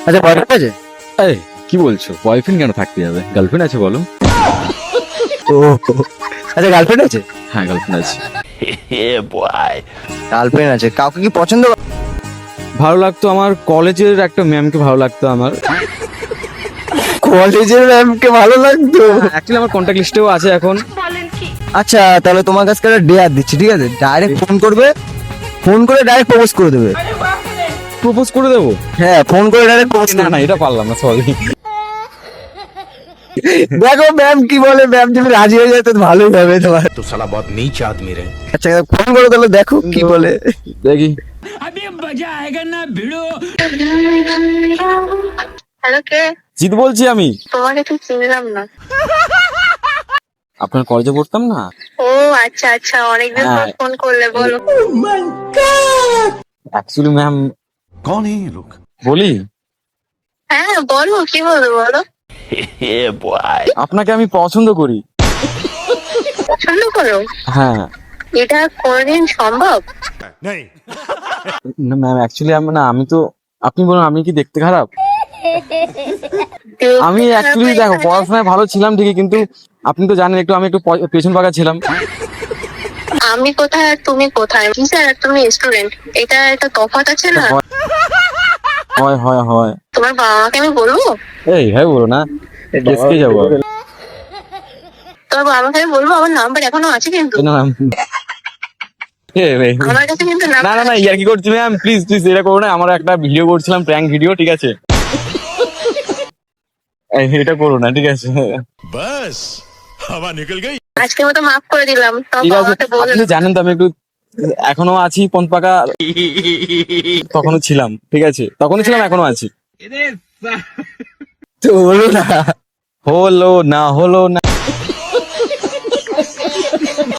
আচ্ছা বয়ফ্রেন্ড আছে? এই কি বলছো, বয়ফ্রেন্ড কেন থাকতে যাবে? গার্লফ্রেন্ড আছে বলো। ও আচ্ছা গার্লফ্রেন্ড আছে? হ্যাঁ গার্লফ্রেন্ড আছে। গার্লফ্রেন্ড আছে, কাউকে কি পছন্দ করে? ভালো লাগতো আমার কলেজের একটা ম্যামকে, ভালো লাগতো আমার। কলেজের ম্যামকে ভালো লাগতো? অ্যাকচুয়ালি আমার কন্ট্যাক্ট লিস্টেও আছে এখন। আচ্ছা তাহলে তোমার কাছে একটা ডেয়ার দিচ্ছি, ঠিক আছে? ডাইরেক্ট ফোন করবে, ফোন করে ডাইরেক্ট প্রপোজ করে দেবে। প্রপোজ করে দেবো? হ্যাঁ ফোন করে ডাইরেক্ট প্রপোজ না না, এটা পারলাম না, সরি। দেখো ম্যাম কি বলে, ম্যাম যদি রাজি হয়ে যায় তো ভালোই হবে তোমার। तो साला बहुत नीच आदमी रहे। আচ্ছা ফোন করে তাহলে দেখো কি বলে। দেখি। হ্যালো, কে? জিৎ বলছি আমি। তোমাকে তো চিনলাম না। আপনার কলেজে পড়তাম না। ও আচ্ছা আচ্ছা, অনেকদিন পর হ্যাঁ। ফোন করলে, বলো। অ্যাকচুয়ালি ম্যাম कौन है ये लोग? বলি, হ্যাঁ বলো, কি বলো বলো। আপনাকে আমি পছন্দ করি। পছন্দ করো? হ্যাঁ। এটা কোনোদিন সম্ভব? না ম্যাম, অ্যাকচুয়ালি না, আমি তো, আপনি বলুন আমি কি দেখতে খারাপ? আমি অ্যাকচুয়ালি দেখো পড়াশোনায় ভালো ছিলাম ঠিকই, কিন্তু আপনি তো জানেন একটু আমি একটু পেছন পাকা ছিলাম। আমি কোথায় আর তুমি কোথায়? টিচার আর তুমি স্টুডেন্ট, এটা একটা তফাৎ আছে না? হয় হয় হয়। তোমার বাবা মাকে আমি বলবো? এই হ্যাঁ বলো না, ডেস্কে যাবো। তোমার বাবা মাকে আমি বলবো? আমার নাম্বার এখনো আছে কিন্তু, না না আমার কাছে কিন্তু না না না, ইয়ার কি করছি ম্যাম, প্লিজ প্লিজ এটা করো না। আমার একটা ভিডিও করছিলাম, প্র্যাঙ্ক ভিডিও, ঠিক আছে? এটা করো না, ঠিক আছে? बस हवा निकल गई। আজকের মতো মাফ করে দিলাম। তোমার ঠিক বাবা আছে, মাকে বলে আপনি জানেন তো আমি একটু এখনো আছি পন পাকা, তখনও ছিলাম, ঠিক আছে? তখনও ছিলাম, এখনো আছি। তো বলো না। হলো না, হলো না।